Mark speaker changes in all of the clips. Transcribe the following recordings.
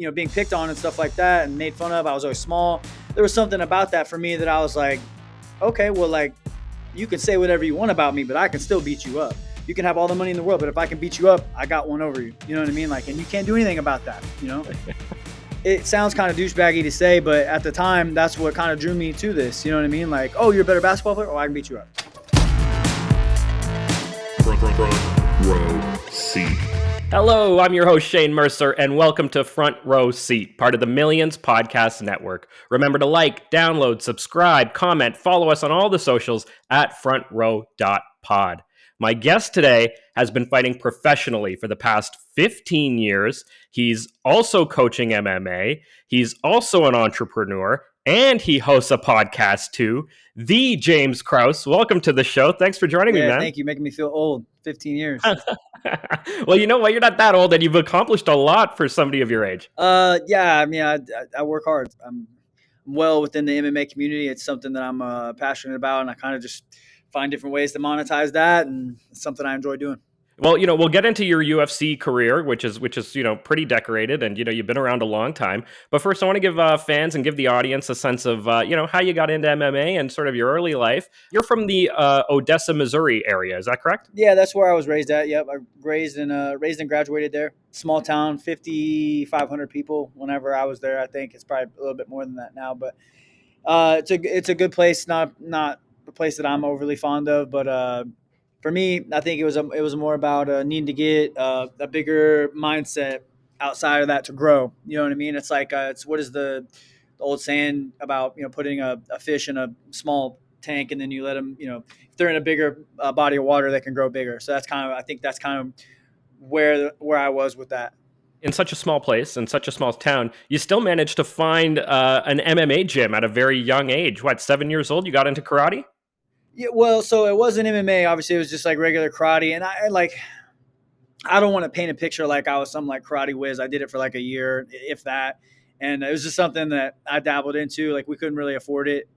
Speaker 1: being picked on and stuff like that and made fun of. I was always small. There was something about that for me that I was like, okay, well, like, you can say whatever you want about me, but I can still beat you up. You can have all the money in the world, but if I can beat you up, I got one over you. You know what I mean? Like, and you can't do anything about that, It sounds kind of douchebaggy to say, but at the time, that's what kind of drew me to this. You know what I mean? Like, oh, you're a better basketball player? Oh, I can beat you up.
Speaker 2: Front row seat.
Speaker 3: Hello, I'm your host, Shane Mercer, and welcome to Front Row Seat, part of the Millions Podcast Network. Remember to like, download, subscribe, comment, follow us on all the socials at frontrow.pod. My guest today has been fighting professionally for the past 15 years. He's also coaching MMA. He's also an entrepreneur, and he hosts a podcast too. The James Krause. Welcome to the show. Thanks for joining me, man.
Speaker 1: Thank you. Making me feel old. 15 years.
Speaker 3: Well, you know what? You're not that old, and you've accomplished a lot for somebody of your age.
Speaker 1: Yeah. I mean, I work hard. I'm well within the MMA community. It's something that I'm passionate about, and I kind of just find different ways to monetize that, and it's something I enjoy doing.
Speaker 3: Well, we'll get into your UFC career, which is pretty decorated, and you've been around a long time. But first, I want to give fans and give the audience a sense of how you got into MMA and sort of your early life. You're from the Odessa, Missouri area, is that correct?
Speaker 1: Yeah, that's where I was raised at. Yep, I raised and graduated there. Small town, 5,500 people. Whenever I was there, I think it's probably a little bit more than that now. But it's a good place. Not a place that I'm overly fond of, but for me, I think it was more about needing to get a bigger mindset outside of that to grow. You know what I mean? It's like it's what is the old saying about putting a fish in a small tank and then you let them if they're in a bigger body of water they can grow bigger. So that's kind of where I was with that.
Speaker 3: In such a small place, in such a small town, you still managed to find an MMA gym at a very young age. What, 7 years old? You got into karate?
Speaker 1: Yeah, well, so it wasn't MMA. Obviously, it was just like regular karate, and I don't want to paint a picture like I was some like karate whiz. I did it for like a year, if that, and it was just something that I dabbled into. Like we couldn't really afford it,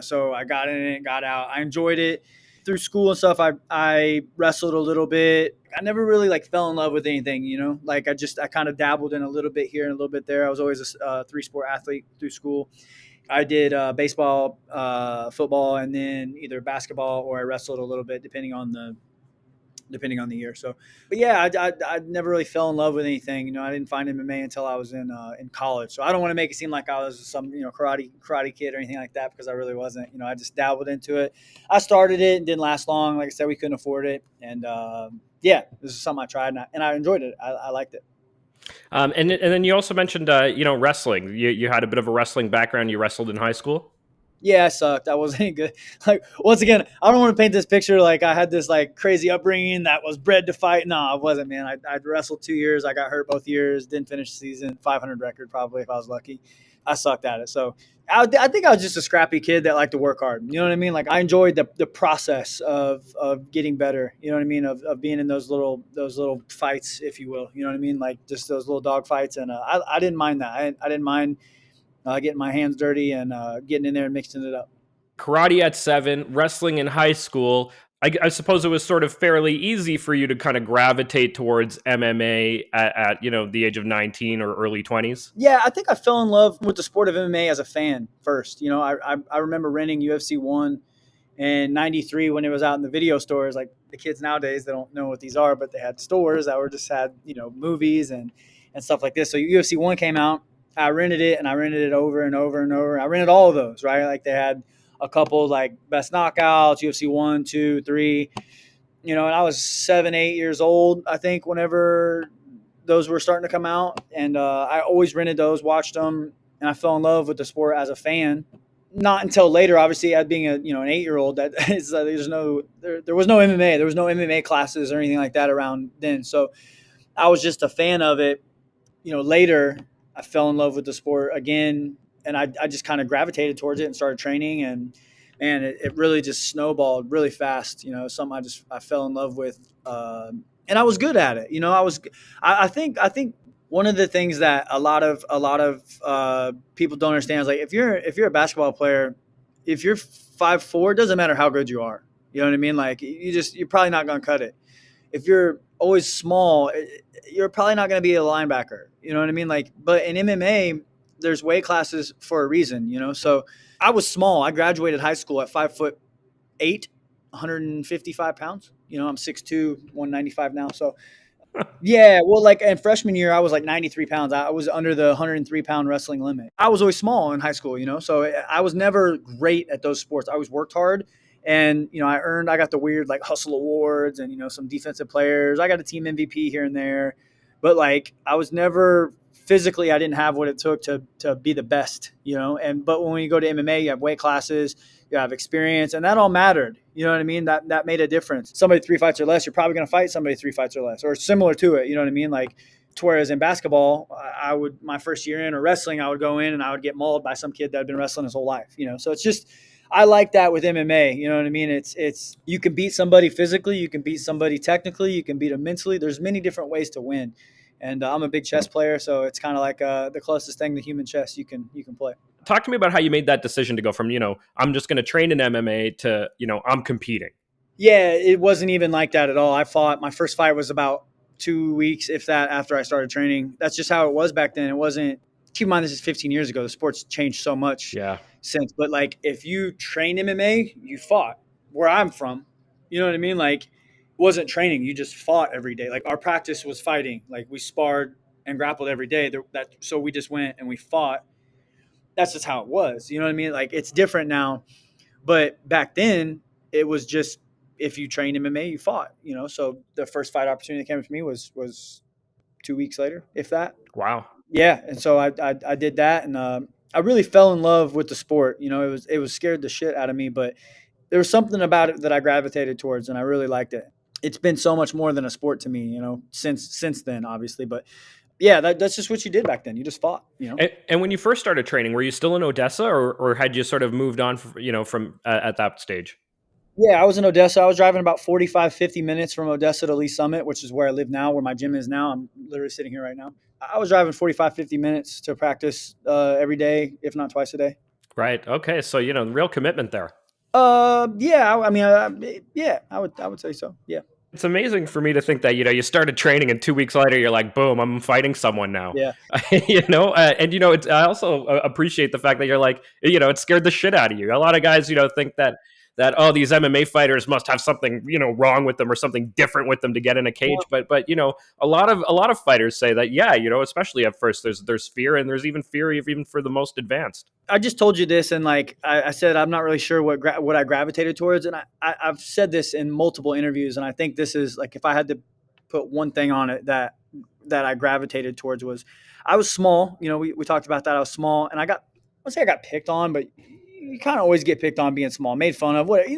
Speaker 1: so I got in it, got out. I enjoyed it through school and stuff. I wrestled a little bit. I never really like fell in love with anything, Like I kind of dabbled in a little bit here and a little bit there. I was always a 3-sport athlete through school. I did baseball, football, and then either basketball or I wrestled a little bit, depending on the year. So, but yeah, I never really fell in love with anything. I didn't find MMA until I was in college. So I don't want to make it seem like I was some karate kid or anything like that because I really wasn't. I just dabbled into it. I started it and didn't last long. Like I said, we couldn't afford it, and this is something I tried and I enjoyed it. I liked it.
Speaker 3: And then you also mentioned, wrestling. You had a bit of a wrestling background. You wrestled in high school?
Speaker 1: Yeah, I sucked. I wasn't any good. Like, once again, I don't want to paint this picture like I had this like crazy upbringing that was bred to fight. No, I wasn't, man. I wrestled 2 years. I got hurt both years. Didn't finish the season. 500 record probably if I was lucky. I sucked at it. So I think I was just a scrappy kid that liked to work hard. You know what I mean? Like I enjoyed the process of getting better. You know what I mean? Of being in those little fights, if you will. You know what I mean? Like just those little dog fights. And I didn't mind that. I didn't mind getting my hands dirty and getting in there and mixing it up.
Speaker 3: Karate at 7, wrestling in high school. I suppose it was sort of fairly easy for you to kind of gravitate towards MMA at the age of 19 or early 20s.
Speaker 1: Yeah, I think I fell in love with the sport of MMA as a fan first. I remember renting UFC 1 in 93 when it was out in the video stores. Like the kids nowadays, they don't know what these are, but they had stores that had movies and stuff like this. So UFC 1 came out. I rented it and I rented it over and over and over. I rented all of those, right? Like they had a couple like best knockouts, UFC 1, 2, 3, and I was 7, 8 years old, I think, whenever those were starting to come out. And I always rented those, watched them, and I fell in love with the sport as a fan. Not until later, obviously, as being an 8-year-old, that is, there was no MMA. There was no MMA classes or anything like that around then. So I was just a fan of it. Later, I fell in love with the sport again, and I just kind of gravitated towards it and started training, and man, it really just snowballed really fast. Something I fell in love with, and I was good at it. I think one of the things that a lot of people don't understand is like if you're a basketball player, if you're 5'4", it doesn't matter how good you are. You know what I mean? Like you're probably not going to cut it. If you're always small, you're probably not going to be a linebacker. You know what I mean? Like, but in MMA, there's weight classes for a reason, you know? So I was small. I graduated high school at 5'8", 155 pounds. You know, I'm 6'2", 195 now. So yeah, well, like in freshman year, I was like 93 pounds. I was under the 103-pound wrestling limit. I was always small in high school, you know, so I was never great at those sports. I always worked hard, and you know, I got the weird like hustle awards and you know some defensive players. I got a team MVP here and there, but like I was never physically. I didn't have what it took to be the best, you know. And but when you go to MMA, you have weight classes, you have experience, and that all mattered. You know what I mean? That made a difference. Somebody 3 fights or less, you're probably going to fight somebody 3 fights or less, or similar to it. You know what I mean? Like, to whereas in basketball, I would my first year in or wrestling, I would go in and I would get mauled by some kid that had been wrestling his whole life. You know, so it's just I like that with MMA. You know what I mean? It's you can beat somebody physically, you can beat somebody technically, you can beat them mentally. There's many different ways to win. And I'm a big chess player, so it's kind of like the closest thing to human chess you can play.
Speaker 3: Talk to me about how you made that decision to go from, I'm just going to train in MMA to, I'm competing.
Speaker 1: Yeah, it wasn't even like that at all. I fought my first fight was about 2 weeks, if that, after I started training. That's just how it was back then. It wasn't. Keep in mind, this is 15 years ago. The sport's changed so much
Speaker 3: Yeah.
Speaker 1: since. But like, if you trained MMA, you fought. Where I'm from, you know what I mean? Like, it wasn't training. You just fought every day. Like our practice was fighting. Like we sparred and grappled every day. So we just went and we fought. That's just how it was. You know what I mean? Like it's different now, but back then it was just if you trained MMA, you fought. You know, so the first fight opportunity that came to me was 2 weeks later, if that.
Speaker 3: Wow.
Speaker 1: Yeah, and so I did that, and I really fell in love with the sport. You know, it was scared the shit out of me, but there was something about it that I gravitated towards, and I really liked it. It's been so much more than a sport to me, you know, since then, obviously. But yeah, that's just what you did back then. You just fought, you know.
Speaker 3: And when you first started training, were you still in Odessa, or had you sort of moved on, from at that stage?
Speaker 1: Yeah, I was in Odessa. I was driving about 45, 50 minutes from Odessa to Lee Summit, which is where I live now, where my gym is now. I'm literally sitting here right now. I was driving 45, 50 minutes to practice every day, if not twice a day.
Speaker 3: Right. Okay. So, real commitment there.
Speaker 1: Yeah, I mean, yeah, I would say so. Yeah.
Speaker 3: It's amazing for me to think that, you started training and 2 weeks later, you're like, boom, I'm fighting someone now.
Speaker 1: Yeah.
Speaker 3: I also appreciate the fact that you're like, it scared the shit out of you. A lot of guys, think that these MMA fighters must have something wrong with them or something different with them to get in a cage.
Speaker 1: Well,
Speaker 3: But a lot of fighters say that especially at first there's fear, and there's even fear even for the most advanced.
Speaker 1: I just told you this, and like I said, I'm not really sure what I gravitated towards, and I've said this in multiple interviews, and I think this is like if I had to put one thing on it that I gravitated towards was I was small. You know, we talked about that. I was small, and I won't say I got picked on, but you kind of always get picked on being small, made fun of. What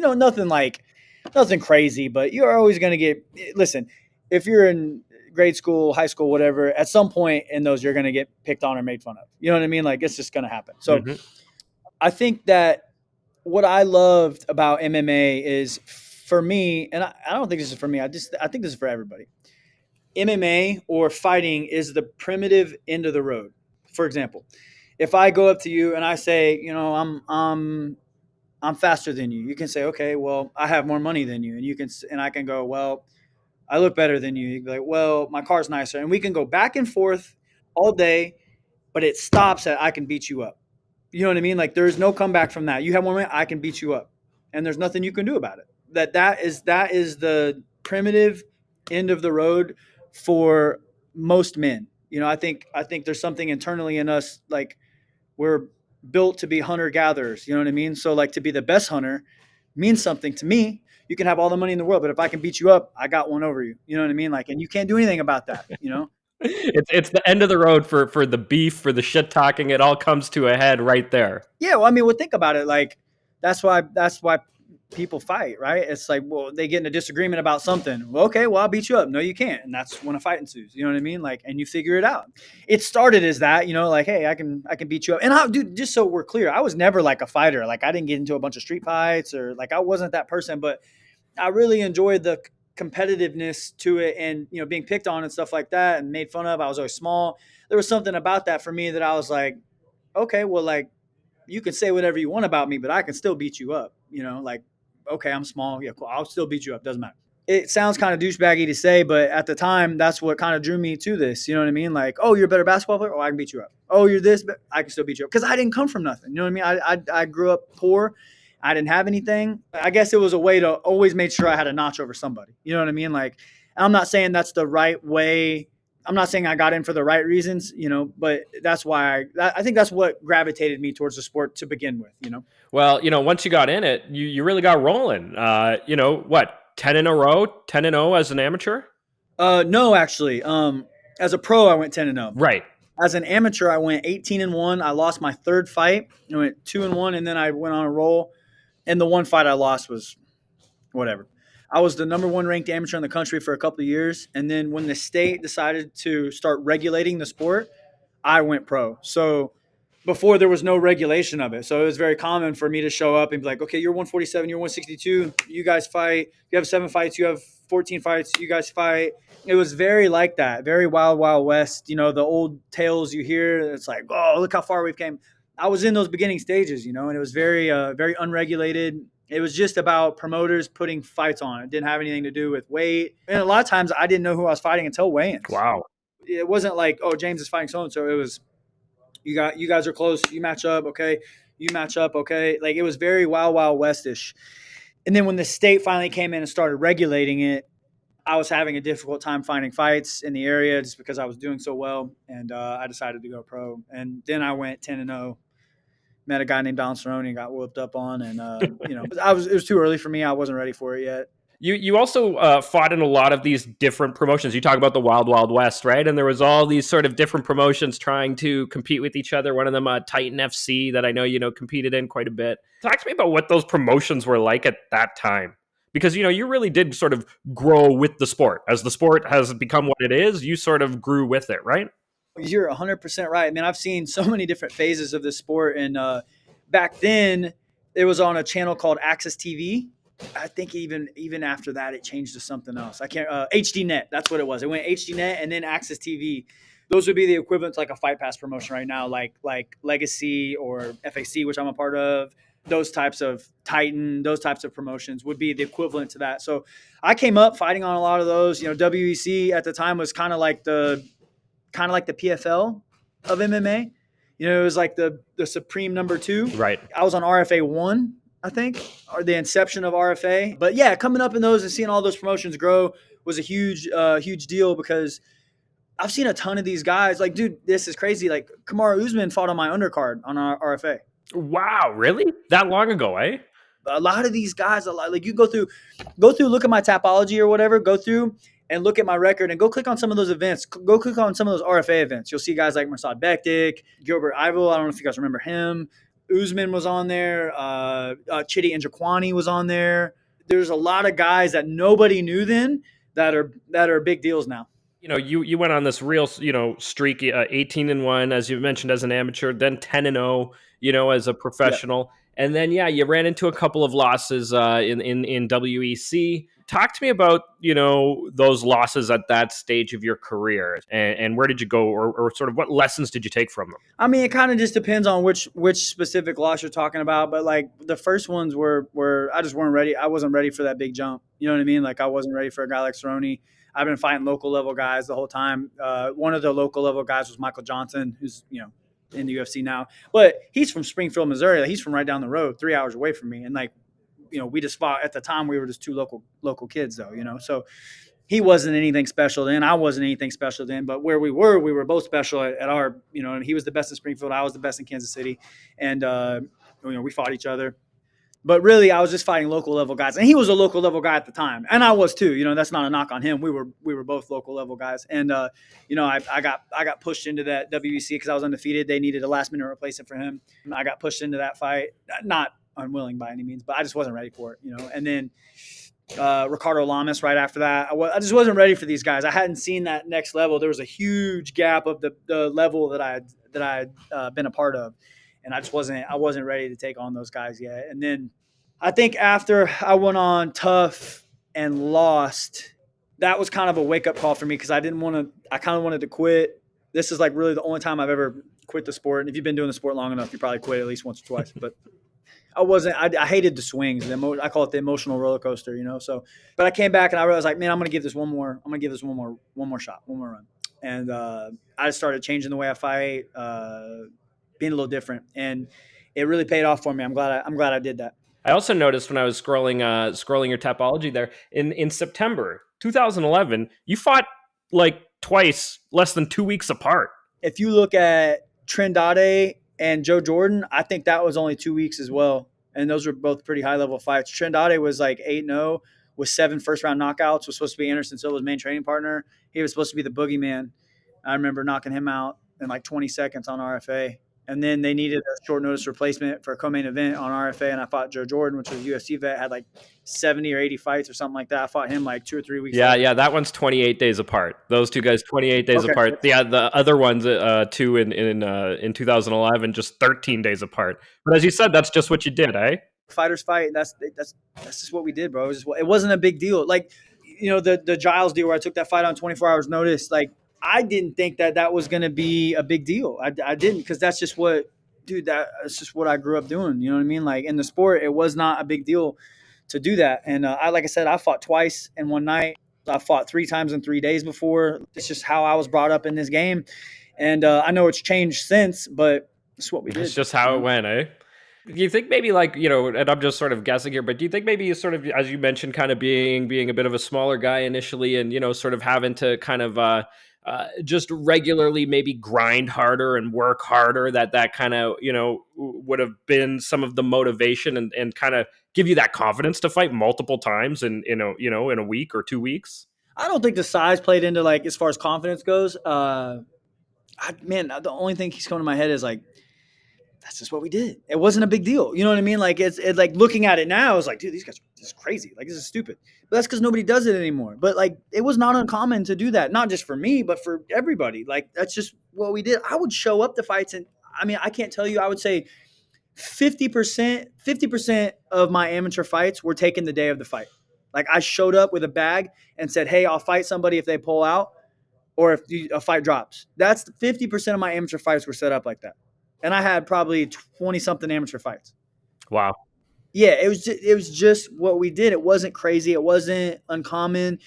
Speaker 1: nothing crazy, but you're always going to get. Listen, if you're in grade school, high school, whatever, at some point in those, you're going to get picked on or made fun of. You know what I mean? Like it's just going to happen. So
Speaker 3: Mm-hmm.
Speaker 1: I think that what I loved about MMA is for me, and I don't think this is for me. I think this is for everybody. MMA or fighting is the primitive end of the road. For example, if I go up to you and I say, you know, I'm faster than you, you can say, okay, well, I have more money than you, and I can go, well, I look better than you. You'd be like, well, my car's nicer, and we can go back and forth all day, but it stops at I can beat you up. You know what I mean? Like there's no comeback from that. You have 1 minute, I can beat you up, and there's nothing you can do about it. That is the primitive end of the road for most men. You know, I think there's something internally in us like we're built to be hunter gatherers. You know what I mean? So like to be the best hunter means something to me. You can have all the money in the world, but if I can beat you up, I got one over you. You know what I mean? Like, and you can't do anything about that. You know?
Speaker 3: It's the end of the road for the beef, for the shit talking. It all comes to a head right there.
Speaker 1: Yeah. Well, I mean, think about it. Like, that's why people fight, right? It's like, well, they get in a disagreement about something. Well, okay, well, I'll beat you up. No, you can't. And that's when a fight ensues. You know what I mean? Like, and you figure it out. It started as that, you know, like, hey, I can beat you up. And dude, just so we're clear, I was never like a fighter. Like, I didn't get into a bunch of street fights or like I wasn't that person, but I really enjoyed the competitiveness to it and, you know, being picked on and stuff like that and made fun of. I was always small. There was something about that for me that I was like, okay, well, like, you can say whatever you want about me, but I can still beat you up. You know, like, okay, I'm small. Yeah, cool. I'll still beat you up. Doesn't matter. it sounds kind of douchebaggy to say, but at the time, that's what kind of drew me to this. You know what I mean? Like, oh, you're a better basketball player. Oh, I can beat you up. Oh, you're this, but I can still beat you up because I didn't come from nothing. You know what I mean? I grew up poor. I didn't have anything. I guess it was a way to always make sure I had a notch over somebody. You know what I mean? Like, I'm not saying that's the right way. I'm not saying I got in for the right reasons, but that's why I think that's what gravitated me towards the sport to begin with.
Speaker 3: Well, once you got in it, you really got rolling. What, 10 in a row, 10-0 as an amateur?
Speaker 1: No, actually. As a pro, I went 10-0.
Speaker 3: Right.
Speaker 1: As an amateur, I went 18-1. I lost my third fight. I went 2-1, and then I went on a roll. And the one fight I lost was whatever. I was the number one ranked amateur in the country for a couple of years. And then when the state decided to start regulating the sport, I went pro. So before there was no regulation of it. So it was very common for me to show up and be like, okay, you're 147, you're 162, you guys fight. You have 7 fights, you have 14 fights, you guys fight. It was very like that, very wild, wild west. The old tales you hear, it's like, oh, look how far we've came. I was in those beginning stages, and it was very, very unregulated. It was just about promoters putting fights on. It didn't have anything to do with weight. And a lot of times I didn't know who I was fighting until weigh-ins.
Speaker 3: Wow.
Speaker 1: It wasn't like, oh, James is fighting so-and-so. It was, you guys are close. You match up. Okay. You match up. Okay. Like, it was very wild, wild westish. And then when the state finally came in and started regulating it, I was having a difficult time finding fights in the area just because I was doing so well. And I decided to go pro. And then I went 10-0. Met a guy named Don Cerrone and got whooped up on. And, it was too early for me. I wasn't ready for it yet.
Speaker 3: You also fought in a lot of these different promotions. You talk about the Wild Wild West, right? And there was all these sort of different promotions trying to compete with each other. One of them, Titan FC, that I know competed in quite a bit. Talk to me about what those promotions were like at that time, because you really did sort of grow with the sport. As the sport has become what it is, you sort of grew with it, right?
Speaker 1: You're 100% right. I mean, I've seen so many different phases of this sport, and back then it was on a channel called Access TV. I think even after that, it changed to something else. I can't. HDNet, that's what it was. It went HDNet and then Access TV. Those would be the equivalent to like a Fight Pass promotion right now, like Legacy or FAC, which I'm a part of. Those types of Titan, those types of promotions would be the equivalent to that. So I came up fighting on a lot of those. WEC at the time was kind of like the PFL of MMA. It was like the supreme number 2.
Speaker 3: Right.
Speaker 1: I was on RFA 1. I think, or the inception of RFA. But yeah, coming up in those and seeing all those promotions grow was a huge deal, because I've seen a ton of these guys. Like, dude, this is crazy. Like, Kamaru Usman fought on my undercard on our RFA.
Speaker 3: Wow, really? That long ago, eh?
Speaker 1: A lot of these guys, like, you go through, look at my Tapology or whatever, go through and look at my record and go click on some of those events. Go click on some of those RFA events. You'll see guys like Mirsad Bektik, Gilbert Ivel. I don't know if you guys remember him. Usman was on there. Chidi Njokwani was on there. There's a lot of guys that nobody knew then that are big deals now.
Speaker 3: You went on this real streak, 18-1 as you mentioned as an amateur, then 10-0, as a professional, and then you ran into a couple of losses in WEC. Talk to me about those losses at that stage of your career, and where did you go, or sort of what lessons did you take from them?
Speaker 1: I mean, it kind of just depends on which specific loss you're talking about, but like the first ones were I just weren't ready. I wasn't ready for that big jump. You know what I mean? Like, I wasn't ready for a guy like Cerrone. I've been fighting local level guys the whole time. One of the local level guys was Michael Johnson, who's in the UFC now, but he's from Springfield, Missouri. Like, he's from right down the road, 3 hours away from me, and like, we just fought at the time. We were just two local kids though, so he wasn't anything special then. I wasn't anything special then, but where we were both special at our, and he was the best in Springfield. I was the best in Kansas City. And, we fought each other, but really I was just fighting local level guys, and he was a local level guy at the time. And I was too, that's not a knock on him. We were both local level guys. And, I got pushed into that WEC because I was undefeated. They needed a last minute replacement for him. I got pushed into that fight, not unwilling by any means, but I just wasn't ready for it, and then Ricardo Lamas right after that. I just wasn't ready for these guys. I hadn't seen that next level. There was a huge gap of the level that I had been a part of, and I wasn't ready to take on those guys yet. And then I think after I went on tough and lost, that was kind of a wake up call for me, because I kind of wanted to quit. This is like really the only time I've ever quit the sport. And if you've been doing the sport long enough, you probably quit at least once or twice. But I wasn't. I hated the swings. I call it the emotional roller coaster. So, but I came back and I realized like, man, I'm gonna give this one more. I'm gonna give this one more shot, one more run. And I started changing the way I fight, being a little different, and it really paid off for me. I'm glad I did that.
Speaker 3: I also noticed when I was scrolling your Tapology there in September 2011, you fought like twice, less than 2 weeks apart.
Speaker 1: If you look at Trindade and Joe Jordan, I think that was only 2 weeks as well. And those were both pretty high level fights. Trindade was like 8-0 with 7 first round knockouts, was supposed to be Anderson Silva's main training partner. He was supposed to be the boogeyman. I remember knocking him out in like 20 seconds on RFA. And then they needed a short notice replacement for a co-main event on RFA, and I fought Joe Jordan, which was a UFC vet, had like 70 or 80 fights or something like that. I fought him like 2 or 3 weeks
Speaker 3: Yeah,
Speaker 1: later.
Speaker 3: yeah, that one's 28 days apart. Those two guys, 28 days
Speaker 1: Okay.
Speaker 3: apart. Yeah, the other ones, two in 2011, just 13 days apart. But as you said, that's just what you did, eh?
Speaker 1: Fighters fight. That's just what we did, bro. It wasn't a big deal. Like, the Giles deal where I took that fight on 24 hours notice. Like, I didn't think that was going to be a big deal. I didn't, because that's just what, dude. That's just what I grew up doing. You know what I mean? Like, in the sport, it was not a big deal to do that. And like I said, I fought twice in one night. I fought 3 times in 3 days before. It's just how I was brought up in this game. And I know it's changed since, but it's what we did.
Speaker 3: It's just how it went, eh? Do you think maybe like, and I'm just sort of guessing here, but do you think maybe you sort of, as you mentioned, kind of being a bit of a smaller guy initially and, sort of having to kind of just regularly maybe grind harder and work harder, that kind of, would have been some of the motivation and kind of give you that confidence to fight multiple times in a week or 2 weeks?
Speaker 1: I don't think the size played into, like, as far as confidence goes. Man, the only thing keeps coming to my head is like, that's just what we did. It wasn't a big deal. You know what I mean? Like, it's like looking at it now, it's like, dude, these guys, this is crazy. Like, this is stupid. But that's because nobody does it anymore. But like, it was not uncommon to do that, not just for me, but for everybody. Like, that's just what we did. I would show up to fights, and I mean, I can't tell you. I would say 50% of my amateur fights were taken the day of the fight. Like, I showed up with a bag and said, hey, I'll fight somebody if they pull out, or if a fight drops. That's 50% of my amateur fights were set up like that. And I had probably 20 something amateur fights.
Speaker 3: Wow.
Speaker 1: Yeah, it was just what we did. It wasn't crazy. It wasn't uncommon.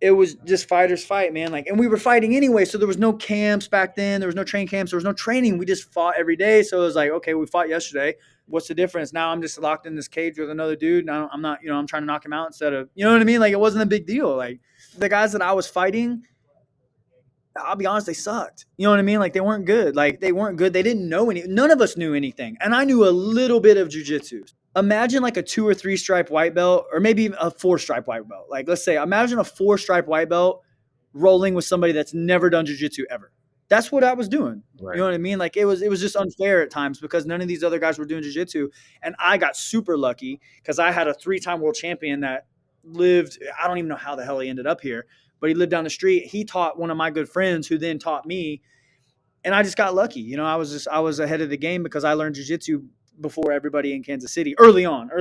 Speaker 1: It was just fighters fight, man. Like, and we were fighting anyway, so there was no camps back then. There was no train camps. There was no training. We just fought every day. So it was like, okay, we fought yesterday. What's the difference? Now I'm just locked in this cage with another dude, and I'm not, I'm trying to knock him out instead of, you know what I mean? Like, it wasn't a big deal. Like, the guys that I was fighting, I'll be honest, they sucked. You know what I mean? Like, they weren't good. Like, they weren't good. They didn't know any. None of us knew anything. And I knew a little bit of jiu-jitsu. Imagine like a 2 or 3 stripe white belt, or maybe a 4 stripe white belt. Like, let's say, imagine a 4 stripe white belt rolling with somebody that's never done jiu-jitsu ever. That's what I was doing.
Speaker 3: Right.
Speaker 1: You know what I mean? Like, it was just unfair at times because none of these other guys were doing jiu-jitsu. And I got super lucky because I had a 3-time world champion that lived, I don't even know how the hell he ended up here, but he lived down the street. He taught one of my good friends who then taught me. And I just got lucky. I was ahead of the game because I learned jiu-jitsu before everybody in Kansas City early on.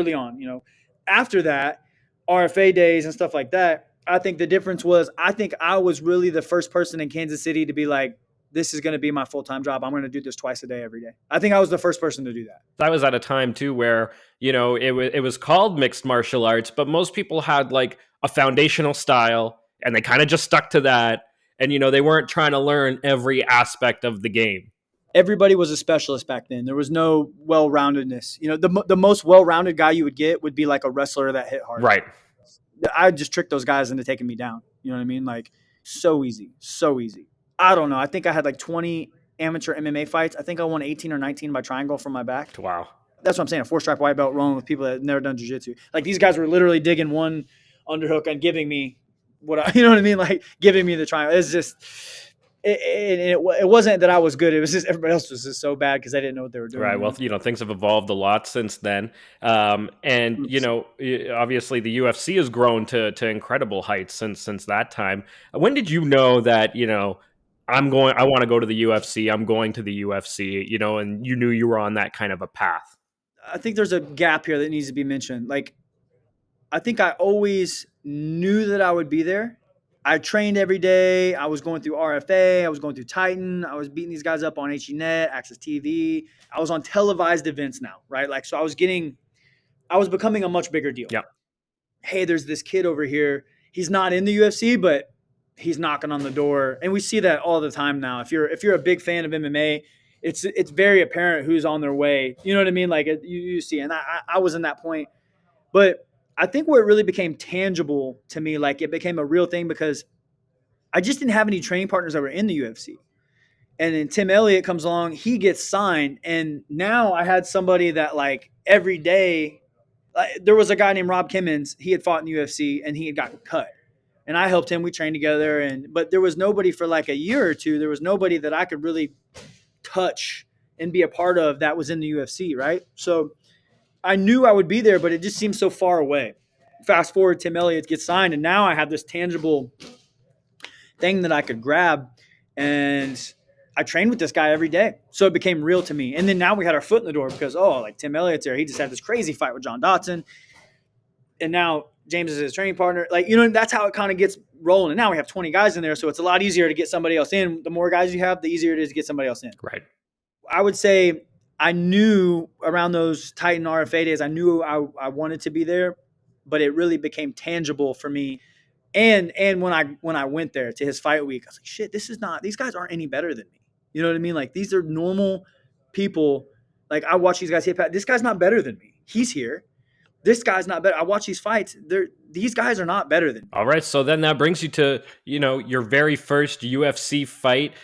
Speaker 1: After that, RFA days and stuff like that, I think the difference was, I think I was really the first person in Kansas City to be like, this is going to be my full-time job. I'm going to do this twice a day, every day. I think I was the first person to do that.
Speaker 3: I was at a time too where, it was called mixed martial arts, but most people had like a foundational style and they kind of just stuck to that. And, they weren't trying to learn every aspect of the game.
Speaker 1: Everybody was a specialist back then. There was no well-roundedness. The most well-rounded guy you would get would be like a wrestler that hit hard.
Speaker 3: Right.
Speaker 1: I just tricked those guys into taking me down. You know what I mean? Like, so easy. I don't know. I think I had like 20 amateur MMA fights. I think I won 18 or 19 by triangle from my back.
Speaker 3: Wow.
Speaker 1: That's what I'm saying. A 4-stripe white belt rolling with people that had never done jiu-jitsu. Like, these guys were literally digging one underhook and giving me you know what I mean? Like, giving me the triangle. It's just, it wasn't that I was good. It was just everybody else was just so bad because they didn't know what they were doing.
Speaker 3: Right. Well, things have evolved a lot since then. And, obviously the UFC has grown to incredible heights since that time. When did you know that, I want to go to the UFC, I'm going to the UFC, and you knew you were on that kind of a path?
Speaker 1: I think there's a gap here that needs to be mentioned. Like, I think I always knew that I would be there, I trained every day. I was going through RFA. I was going through Titan. I was beating these guys up on HDNet, Access TV. I was on televised events now, right? Like, so I was becoming a much bigger deal.
Speaker 3: Yeah.
Speaker 1: Hey, there's this kid over here. He's not in the UFC, but he's knocking on the door. And we see that all the time now. If you're a big fan of MMA, it's very apparent who's on their way. You know what I mean? Like you see, and I was in that point. But I think where it really became tangible to me, like it became a real thing because I just didn't have any training partners that were in the UFC. And then Tim Elliott comes along, he gets signed. And now I had somebody that like every day, there was a guy named Rob Kimmons. He had fought in the UFC and he had gotten cut. And I helped him. We trained together. But there was nobody for like a year or two. There was nobody that I could really touch and be a part of that was in the UFC, right? So I knew I would be there, but it just seemed so far away. Fast forward, Tim Elliott gets signed, and now I have this tangible thing that I could grab, and I trained with this guy every day. So it became real to me. And then now we had our foot in the door because, like Tim Elliott's there. He just had this crazy fight with John Dotson. And now James is his training partner. Like, that's how it kind of gets rolling. And now we have 20 guys in there, so it's a lot easier to get somebody else in. The more guys you have, the easier it is to get somebody else in.
Speaker 3: Right.
Speaker 1: I would say I knew around those Titan RFA days, I knew I wanted to be there, but it really became tangible for me. And when I went there to his fight week, I was like, shit, these guys aren't any better than me. You know what I mean? Like, these are normal people. Like, I watch these guys hit Pat. This guy's not better than me. He's here. This guy's not better. I watch these fights. These guys are not better than me.
Speaker 3: All right. So then that brings you to, your very first UFC fight.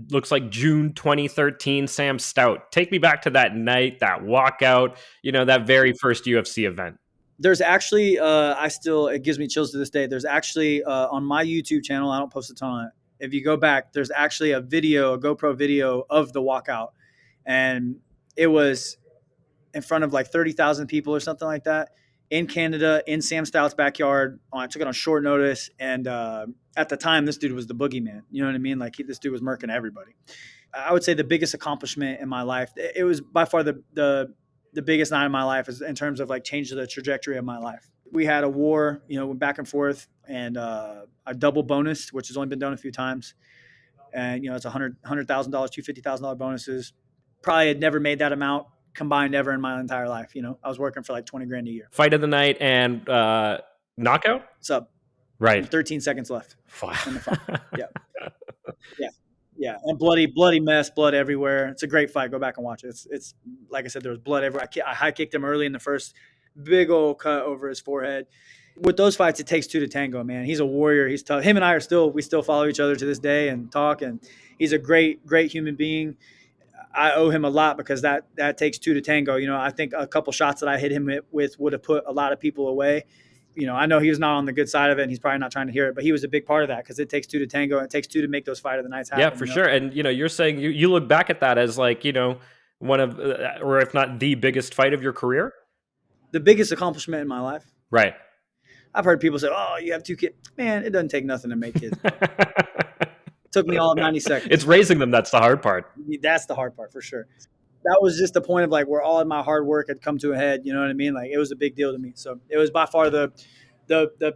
Speaker 3: Looks like June 2013, Sam Stout. Take me back to that night, that walkout, that very first UFC event.
Speaker 1: There's actually, it gives me chills to this day. There's actually on my YouTube channel, I don't post a ton on it. If you go back, there's actually a GoPro video of the walkout. And it was in front of like 30,000 people or something like that in Canada, in Sam Stout's backyard. I took it on short notice. And at the time, this dude was the boogeyman. You know what I mean? Like, this dude was murking everybody. I would say the biggest accomplishment in my life, it was by far the biggest night of my life is in terms of like changing the trajectory of my life. We had a war, went back and forth, and a double bonus, which has only been done a few times. And, it's $100,000, $250,000 bonuses. Probably had never made that amount combined ever in my entire life. I was working for like 20 grand a year.
Speaker 3: Fight of the night and knockout?
Speaker 1: Sub.
Speaker 3: Right.
Speaker 1: 13 seconds left.
Speaker 3: In the fight.
Speaker 1: Yeah. Yeah. Yeah, and bloody mess, blood everywhere. It's a great fight. Go back and watch it. It's like I said, there was blood everywhere. I high kicked him early in the first, big old cut over his forehead. With those fights, it takes two to tango, man. He's a warrior. He's tough. Him and I we still follow each other to this day and talk. And he's a great human being. I owe him a lot because that takes two to tango. I think a couple shots that I hit him with would have put a lot of people away. I know he was not on the good side of it, and he's probably not trying to hear it, but he was a big part of that because it takes two to tango, and it takes two to make those fight of the nights happen.
Speaker 3: Yeah, for sure. And, you're saying you look back at that as like, one of, or if not the biggest fight of your career?
Speaker 1: The biggest accomplishment in my life.
Speaker 3: Right.
Speaker 1: I've heard people say, oh, you have 2 kids. Man, it doesn't take nothing to make kids. It took me all of 90 seconds.
Speaker 3: It's raising them. That's the hard part.
Speaker 1: That's the hard part for sure. That was just the point of like where all of my hard work had come to a head. You know what I mean? Like, it was a big deal to me. So it was by far the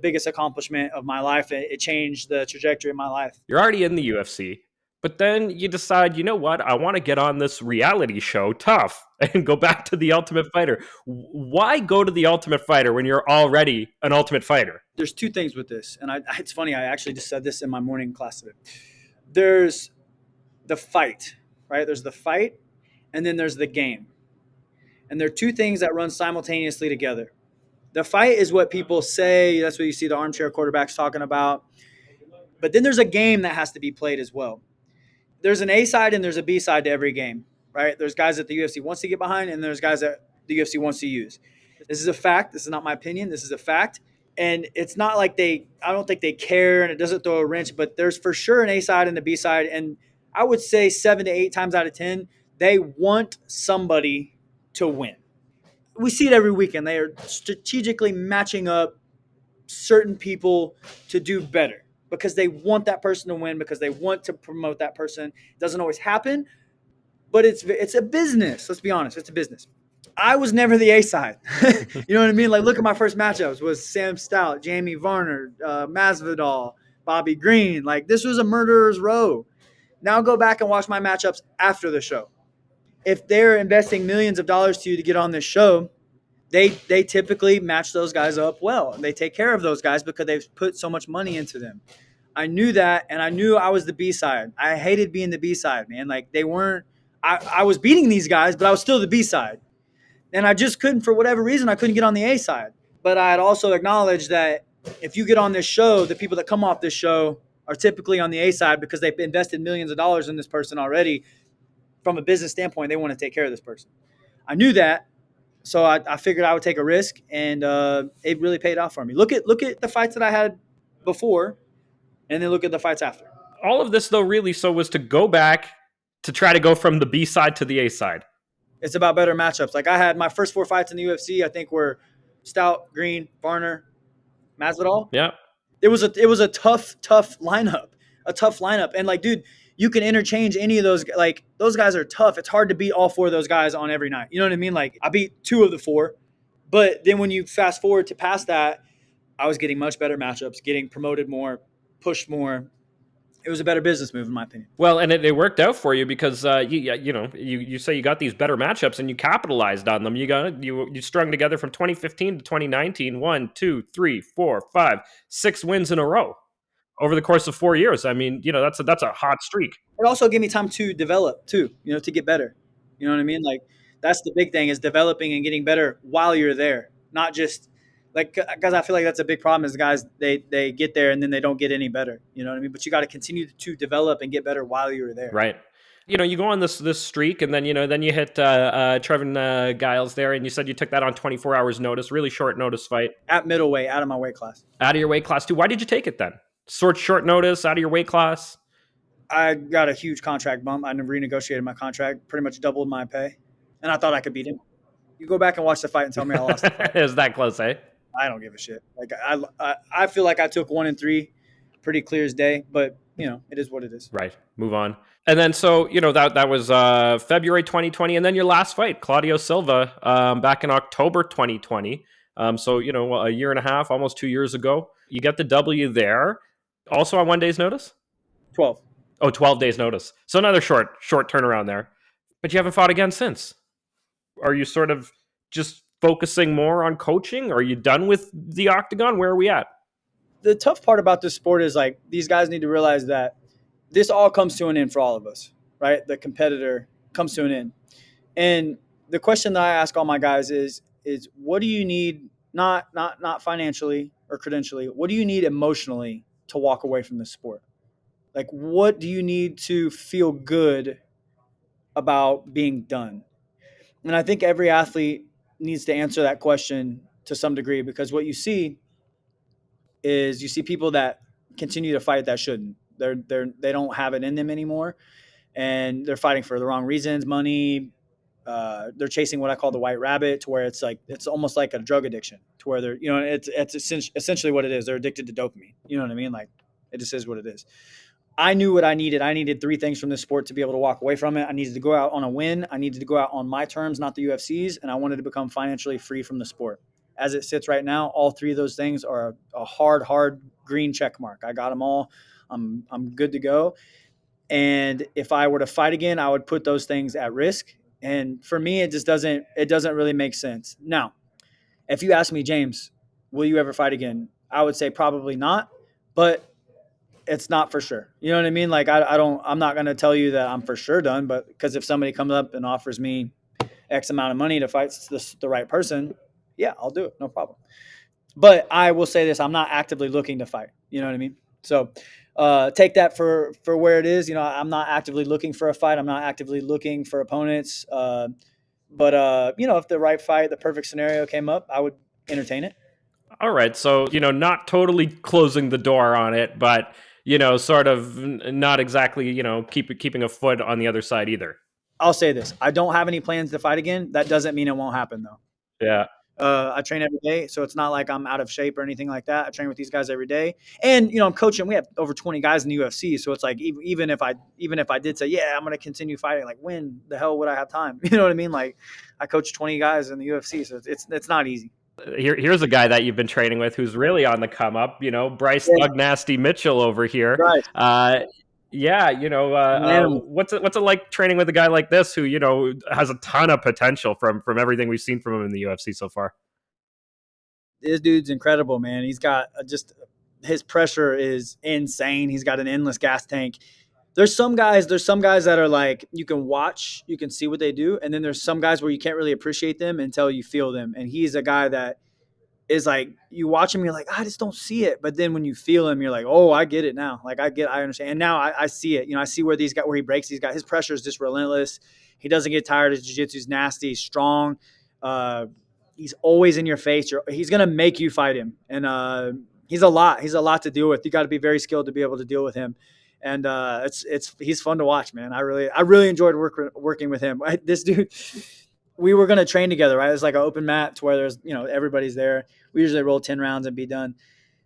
Speaker 1: biggest accomplishment of my life. It changed the trajectory of my life.
Speaker 3: You're already in the UFC, but then you decide, you know what? I want to get on this reality show, Tough, and go back to The Ultimate Fighter. Why go to The Ultimate Fighter when you're already an Ultimate Fighter? There's
Speaker 1: 2 things with this. And it's funny. I actually just said this in my morning class today. There's the fight, right? There's the fight, and then there's the game. And there are 2 things that run simultaneously together. The fight is what people say. That's what you see the armchair quarterbacks talking about. But then there's a game that has to be played as well. There's an A side and there's a B side to every game, right? There's guys that the UFC wants to get behind, and there's guys that the UFC wants to use. This is a fact. This is not my opinion. This is a fact. And it's not like I don't think they care, and it doesn't throw a wrench, but there's for sure an A side and a B side. And I would say 7 to 8 times out of 10, they want somebody to win. We see it every weekend. They are strategically matching up certain people to do better because they want that person to win, because they want to promote that person. It doesn't always happen, but it's a business. Let's be honest. It's a business. I was never the A side. You know what I mean? Like, look at my first matchups was Sam Stout, Jamie Varner, Masvidal, Bobby Green. Like, this was a murderer's row. Now go back and watch my matchups after the show. If they're investing millions of dollars to you to get on this show, they typically match those guys up well. They take care of those guys because they've put so much money into them. I knew that, and I knew I was the B side. I hated being the B side, man. Like, they weren't. I was beating these guys, but I was still the B side, and I just couldn't, for whatever reason, I couldn't get on the A side. But I had also acknowledged that if you get on this show, the people that come off this show are typically on the A side because they've invested millions of dollars in this person already. From a business standpoint, they want to take care of this person. I knew that, so I figured I would take a risk, and it really paid off for me. Look at the fights that I had before, and then look at the fights after.
Speaker 3: All of this, though, really so was to go back to try to go from the B side to the A side.
Speaker 1: It's about better matchups. Like, I had my first 4 fights in the UFC, I think, were Stout, Green, Varner, Masvidal.
Speaker 3: Yeah.
Speaker 1: It was a tough lineup. A tough lineup. And, like, dude, you can interchange any of those. Like, those guys are tough. It's hard to beat all 4 of those guys on every night. You know what I mean? Like, I beat 2 of the 4. But then when you fast forward to past that, I was getting much better matchups, getting promoted more, pushed more. It was a better business move, in my opinion.
Speaker 3: Well, and it worked out for you because you say you got these better matchups and you capitalized on them. You strung together from 2015 to 2019 1, 2, 3, 4, 5, 6 wins in a row over the course of 4 years. I mean, that's a hot streak.
Speaker 1: It also gave me time to develop too, to get better. You know what I mean? Like, that's the big thing, is developing and getting better while you're there, not just like, because I feel like that's a big problem is guys, they get there and then they don't get any better. You know what I mean? But you got to continue to develop and get better while you're there.
Speaker 3: Right. You go on this streak, and then you hit Trevin Giles there, and you said you took that on 24 hours notice, really short notice fight.
Speaker 1: At middleweight, out of my weight class.
Speaker 3: Out of your weight class too. Why did you take it then? Short notice, out of your weight class.
Speaker 1: I got a huge contract bump. I renegotiated my contract, pretty much doubled my pay, and I thought I could beat him. You go back and watch the fight and tell me I lost the fight.
Speaker 3: It was that close, eh?
Speaker 1: I don't give a shit. Like, I feel like I took 1 and 3, pretty clear as day. But it is what it is.
Speaker 3: Right. Move on. And then so that was February 2020, and then your last fight, Claudio Silva, back in October 2020. So a year and a half, almost 2 years ago, you get the W there. Also on 1 day's notice.
Speaker 1: 12.
Speaker 3: Oh, 12 days notice. So another short turnaround there. But you haven't fought again since. Are you sort of just focusing more on coaching? Are you done with the octagon? Where are we at?
Speaker 1: The tough part about this sport is, like, these guys need to realize that this all comes to an end for all of us, right? The competitor comes to an end. And the question that I ask all my guys is what do you need, not financially or credentially, what do you need emotionally to walk away from this sport? Like, what do you need to feel good about being done? And I think every athlete needs to answer that question to some degree, because what you see is people that continue to fight that shouldn't. They don't have it in them anymore, and they're fighting for the wrong reasons, money. They're chasing what I call the white rabbit, to where it's almost like a drug addiction, to where they're, it's essentially what it is. They're addicted to dopamine. You know what I mean? Like, it just is what it is. I knew what I needed. I needed 3 things from this sport to be able to walk away from it. I needed to go out on a win. I needed to go out on my terms, not the UFC's, and I wanted to become financially free from the sport. As it sits right now, all 3 of those things are a hard green check mark. I got them all. I'm good to go. And if I were to fight again, I would put those things at risk. And for me, it doesn't really make sense. Now, if you ask me, James, will you ever fight again? I would say probably not, but it's not for sure. You know what I mean? Like, I'm not going to tell you that I'm for sure done, but because if somebody comes up and offers me X amount of money to fight the right person, yeah, I'll do it. No problem. But I will say this, I'm not actively looking to fight. You know what I mean? So take that for where it is. I'm not actively looking for a fight. I'm not actively looking for opponents. But if the right fight, the perfect scenario came up, I would entertain it.
Speaker 3: All right. So, not totally closing the door on it, but sort of not exactly, keeping a foot on the other side either.
Speaker 1: I'll say this. I don't have any plans to fight again. That doesn't mean it won't happen, though.
Speaker 3: Yeah.
Speaker 1: I train every day, so it's not like I'm out of shape or anything like that. I train with these guys every day, and I'm coaching. We have over 20 guys in the UFC, so it's like even if I did say, yeah, I'm going to continue fighting, like, when the hell would I have time? You know what I mean? Like, I coach 20 guys in the UFC, so it's not easy.
Speaker 3: Here's a guy that you've been training with who's really on the come up. Bryce
Speaker 1: Yeah,
Speaker 3: Thug Nasty Mitchell over here.
Speaker 1: right.
Speaker 3: Yeah,
Speaker 1: An animal.
Speaker 3: what's it like training with a guy like this who has a ton of potential from everything we've seen from him in the UFC so far?
Speaker 1: This dude's incredible, man. He's got just his pressure is insane. He's got an endless gas tank. There's some guys that are like you can watch, you can see what they do, and then there's some guys where you can't really appreciate them until you feel them. And he's a guy that is like you watch him, you're like, I just don't see it. But then when you feel him, you're like, oh, I get it now. Like I understand. And now I see it. I see where he breaks. His pressure is just relentless. He doesn't get tired. His jiu-jitsu's nasty. He's strong. Uh, he's always in your face. He's gonna make you fight him. And he's a lot. He's a lot to deal with. You got to be very skilled to be able to deal with him. And he's fun to watch, man. I really enjoyed working with him. This dude, we were gonna train together, right? It's like an open mat to where there's everybody's there. We usually roll 10 rounds and be done.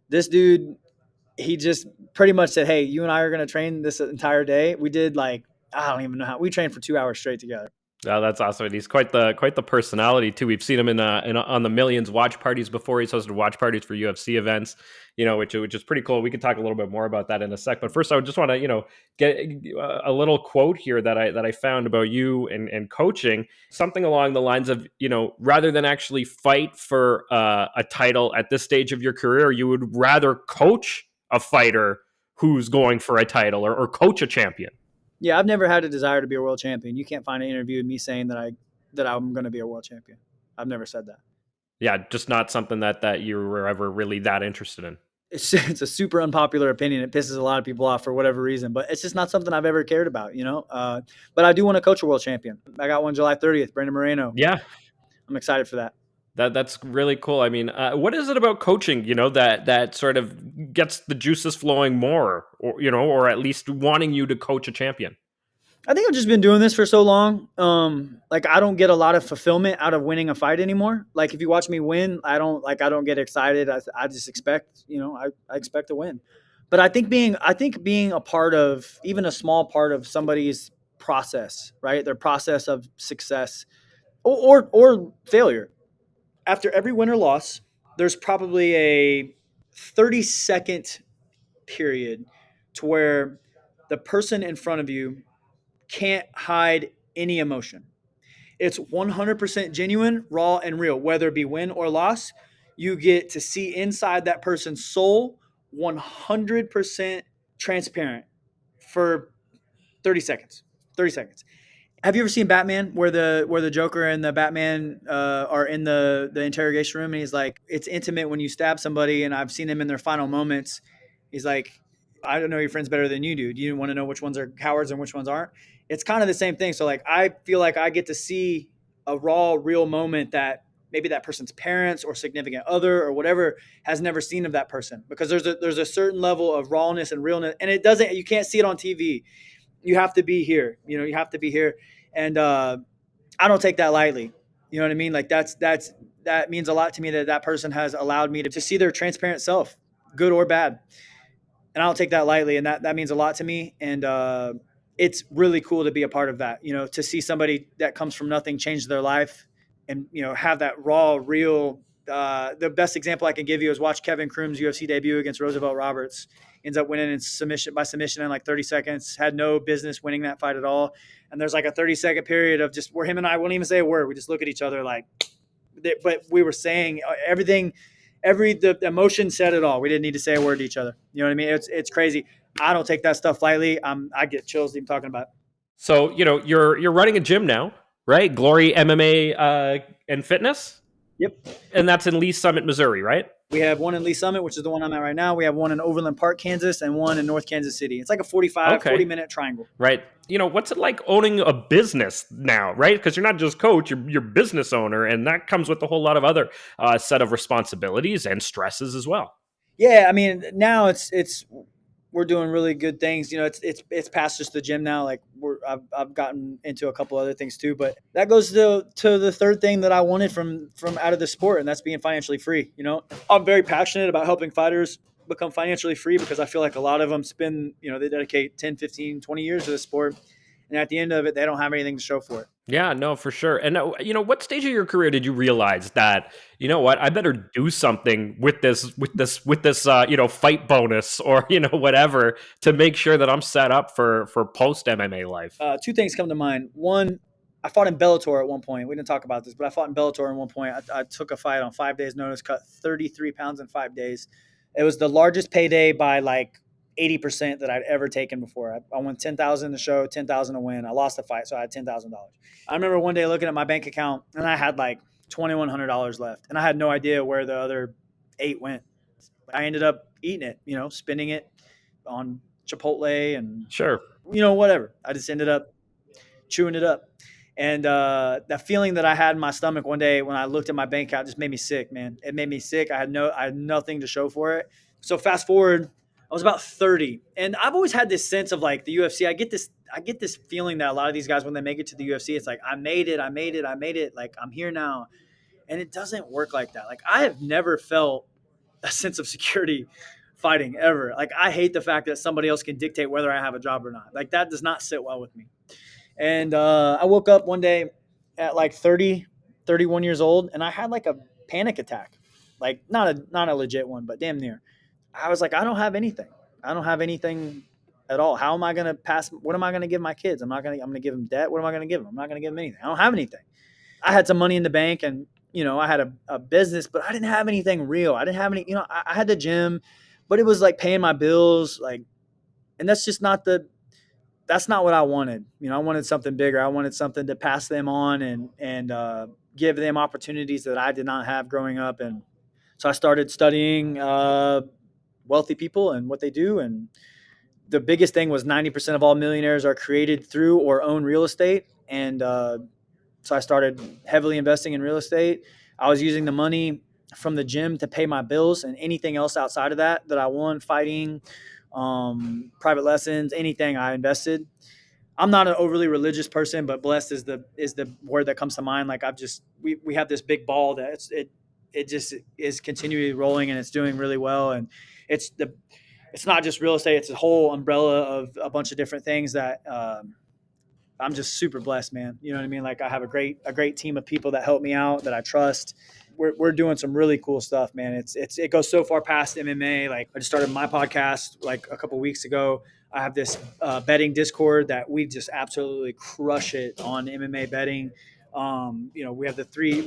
Speaker 1: This dude, he just pretty much said, hey, you and I are gonna train this entire day. We did like I don't even know how we trained for 2 hours straight together.
Speaker 3: Oh, that's awesome. And he's quite the personality too. We've seen him on the Millions watch parties before. He's hosted watch parties for UFC events, which is pretty cool. We could talk a little bit more about that in a sec. But first, I would just want to get a little quote here that I found about you and coaching. Something along the lines of rather than actually fight for a title at this stage of your career, you would rather coach a fighter who's going for a title or coach a champion.
Speaker 1: Yeah, I've never had a desire to be a world champion. You can't find an interview with me saying that I'm going to be a world champion. I've never said that.
Speaker 3: Yeah, just not something that you were ever really that interested in.
Speaker 1: It's a super unpopular opinion. It pisses a lot of people off for whatever reason, but it's just not something I've ever cared about. But I do want to coach a world champion. I got one July 30th, Brandon Moreno.
Speaker 3: Yeah,
Speaker 1: I'm excited for that.
Speaker 3: that's really cool. I mean, what is it about coaching, that sort of gets the juices flowing more, or at least wanting you to coach a champion?
Speaker 1: I think I've just been doing this for so long. Like I don't get a lot of fulfillment out of winning a fight anymore. Like if you watch me win, I don't get excited. I just expect, I expect to win. But I think being a part of even a small part of somebody's process, right? Their process of success or failure. After every win or loss, there's probably a 30-second period to where the person in front of you can't hide any emotion. It's 100% genuine, raw, and real. Whether it be win or loss, you get to see inside that person's soul 100% transparent for 30 seconds. 30 seconds. Have you ever seen Batman where the Joker and the Batman are in the interrogation room and he's like, it's intimate when you stab somebody, and I've seen him in their final moments. He's like, I don't know your friends better than you do. Do you want to know which ones are cowards and which ones aren't? It's kind of the same thing. So like I feel like I get to see a raw, real moment that maybe that person's parents or significant other or whatever has never seen of that person, because there's a certain level of rawness and realness, and you can't see it on TV. You have to be here. You have to be here. And I don't take that lightly. You know what I mean? Like that means a lot to me that person has allowed me to see their transparent self, good or bad. And I don't take that lightly. And that means a lot to me. And it's really cool to be a part of that, to see somebody that comes from nothing change their life and, have that raw, real, the best example I can give you is watch Kevin Croom's UFC debut against Roosevelt Roberts. Ends up winning by submission in like 30 seconds. Had no business winning that fight at all. And there's like a 30-second period of just where him and I won't even say a word. We just look at each other like, but we were saying everything, the emotion said it all. We didn't need to say a word to each other. You know what I mean? It's crazy. I don't take that stuff lightly. I get chills even talking about it.
Speaker 3: So you're running a gym now, right? Glory MMA and Fitness,
Speaker 1: Yep.
Speaker 3: and that's in Lee Summit, Missouri, right?
Speaker 1: We have one in Lee Summit, which is the one I'm at right now. We have one in Overland Park, Kansas, and one in North Kansas City. It's like a 40-minute triangle.
Speaker 3: Right. What's it like owning a business now, right? Because you're not just coach, you're business owner, and that comes with a whole lot of other set of responsibilities and stresses as well.
Speaker 1: Yeah, I mean, now we're doing really good things. It's past just the gym now. Like I've gotten into a couple other things too, but that goes to the third thing that I wanted from out of the sport, and that's being financially free. I'm very passionate about helping fighters become financially free, because I feel like a lot of them they dedicate 10, 15, 20 years to the sport, and at the end of it, they don't have anything to show for it.
Speaker 3: Yeah, no, for sure. And what stage of your career did you realize that, what, I better do something with this fight bonus or, whatever to make sure that I'm set up for post MMA life?
Speaker 1: Two things come to mind. One, I fought in Bellator at one point. We didn't talk about this, but I fought in Bellator at one point. I took a fight on 5 days' notice, cut 33 pounds in 5 days. It was the largest payday by like 80% that I'd ever taken before. I won 10,000 to show, 10,000 to win. I lost the fight, so I had $10,000. I remember one day looking at my bank account and I had like $2,100 left, and I had no idea where the other eight went. I ended up eating it, spending it on Chipotle and
Speaker 3: Sure.
Speaker 1: whatever. I just ended up chewing it up. And that feeling that I had in my stomach one day when I looked at my bank account just made me sick, man. It made me sick. I had nothing to show for it. So fast forward, I was about 30, and I've always had this sense of like the UFC. I get this feeling that a lot of these guys, when they make it to the UFC, it's like I made it. Like I'm here now, and it doesn't work like that. Like I have never felt a sense of security fighting ever. Like I hate the fact that somebody else can dictate whether I have a job or not. Like that does not sit well with me. And I woke up one day at like 30, 31 years old, and I had like a panic attack. Like not a legit one, but damn near. I was like, I don't have anything. I don't have anything at all. How am I going to pass? What am I going to give my kids? I'm going to give them debt. What am I going to give them? I'm not going to give them anything. I don't have anything. I had some money in the bank, and, I had a business, but I didn't have anything real. I didn't have any, I had the gym, but it was like paying my bills. Like, and that's not what I wanted. I wanted something bigger. I wanted something to pass them on and give them opportunities that I did not have growing up. And so I started studying wealthy people and what they do. And the biggest thing was 90% of all millionaires are created through or own real estate. And so I started heavily investing in real estate. I was using the money from the gym to pay my bills, and anything else outside of that I won, fighting, private lessons, anything I invested. I'm not an overly religious person, but blessed is the word that comes to mind. Like we have this big ball that it just is continually rolling, and it's doing really well. And it's not just real estate; it's a whole umbrella of a bunch of different things that I'm just super blessed, man. You know what I mean? Like I have a great team of people that help me out, that I trust. We're doing some really cool stuff, man. It goes so far past MMA. Like I just started my podcast like a couple weeks ago. I have this betting Discord that we just absolutely crush it on MMA betting. We have the three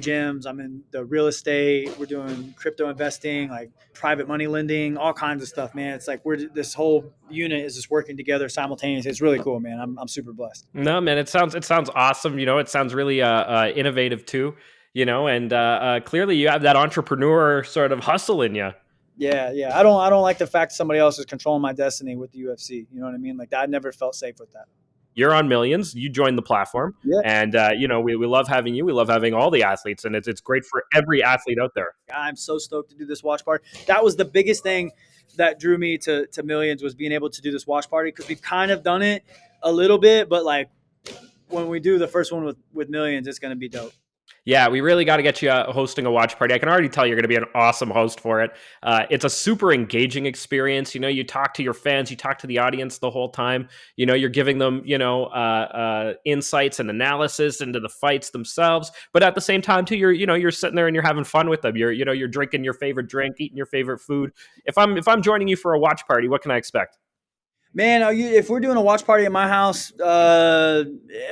Speaker 1: gyms. I'm in the real estate. We're doing crypto investing, like private money lending, all kinds of stuff, man. It's like this whole unit is just working together simultaneously. It's really cool, man. I'm super blessed.
Speaker 3: No, man, it sounds awesome. It sounds really innovative too. And clearly you have that entrepreneur sort of hustle in you.
Speaker 1: Yeah, yeah. I don't like the fact somebody else is controlling my destiny with the UFC. You know what I mean? Like I never felt safe with that.
Speaker 3: You're on Millions. You joined the platform,
Speaker 1: Yeah.
Speaker 3: and we love having you. We love having all the athletes, and it's great for every athlete out there.
Speaker 1: I'm so stoked to do this watch party. That was the biggest thing that drew me to Millions, was being able to do this watch party, because we've kind of done it a little bit, but like when we do the first one with Millions, it's going to be dope.
Speaker 3: Yeah, we really got to get you hosting a watch party. I can already tell you're going to be an awesome host for it. It's a super engaging experience. You talk to your fans, you talk to the audience the whole time. You're giving them, insights and analysis into the fights themselves. But at the same time, too, you're sitting there and you're having fun with them. You're drinking your favorite drink, eating your favorite food. If I'm joining you for a watch party, what can I expect?
Speaker 1: Man, if we're doing a watch party at my house, I'll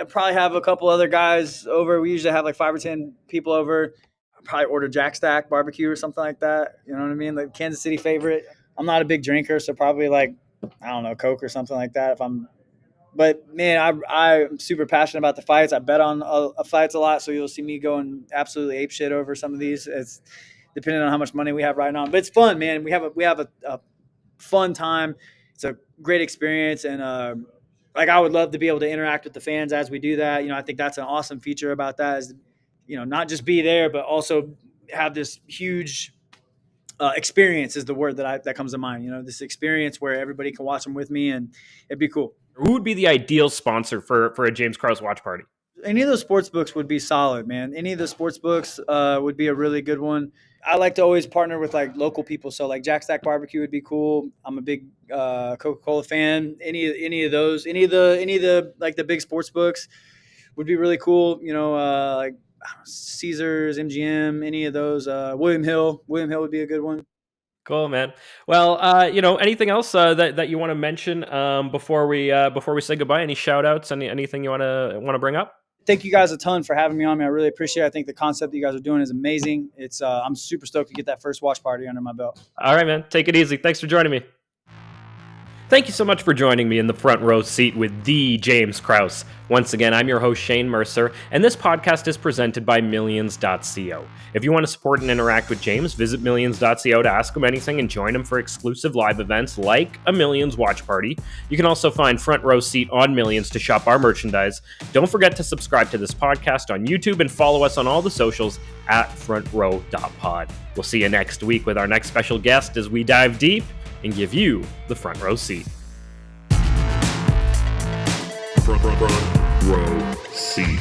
Speaker 1: probably have a couple other guys over. We usually have like 5 or 10 people over. I'll probably order Jack Stack barbecue or something like that. You know what I mean? Like Kansas City favorite. I'm not a big drinker, so probably like, I don't know, Coke or something like that. But man, I'm super passionate about the fights. I bet on fights a lot, so you'll see me going absolutely ape shit over some of these. It's depending on how much money we have right now, but it's fun, man. We have a fun time. It's a great experience, and like I would love to be able to interact with the fans as we do that. I think that's an awesome feature about that, is not just be there, but also have this huge experience is the word that comes to mind. This experience where everybody can watch them with me, and it'd be cool.
Speaker 3: Who would be the ideal sponsor for a James Krause watch party?
Speaker 1: Any of those sports books would be solid, man. Any of the sports books would be a really good one. I like to always partner with like local people. So like Jack Stack Barbecue would be cool. I'm a big Coca-Cola fan. Any of the like the big sports books would be really cool. Like Caesars, MGM, any of those. William Hill would be a good one.
Speaker 3: Cool, man. Well, anything else that you want to mention before we say goodbye? Any shout outs? Anything you want to bring up?
Speaker 1: Thank you guys a ton for having me on. I really appreciate it. I think the concept that you guys are doing is amazing. I'm super stoked to get that first watch party under my belt.
Speaker 3: All right, man. Take it easy. Thanks for joining me. Thank you so much for joining me in the front row seat with the James Krause. Once again, I'm your host, Shane Mercer, and this podcast is presented by Millions.co. If you want to support and interact with James, visit Millions.co to ask him anything and join him for exclusive live events like a Millions watch party. You can also find Front Row Seat on Millions to shop our merchandise. Don't forget to subscribe to this podcast on YouTube and follow us on all the socials at frontrow.pod. We'll see you next week with our next special guest as we dive deep and give you the front row seat.
Speaker 2: Front row seat.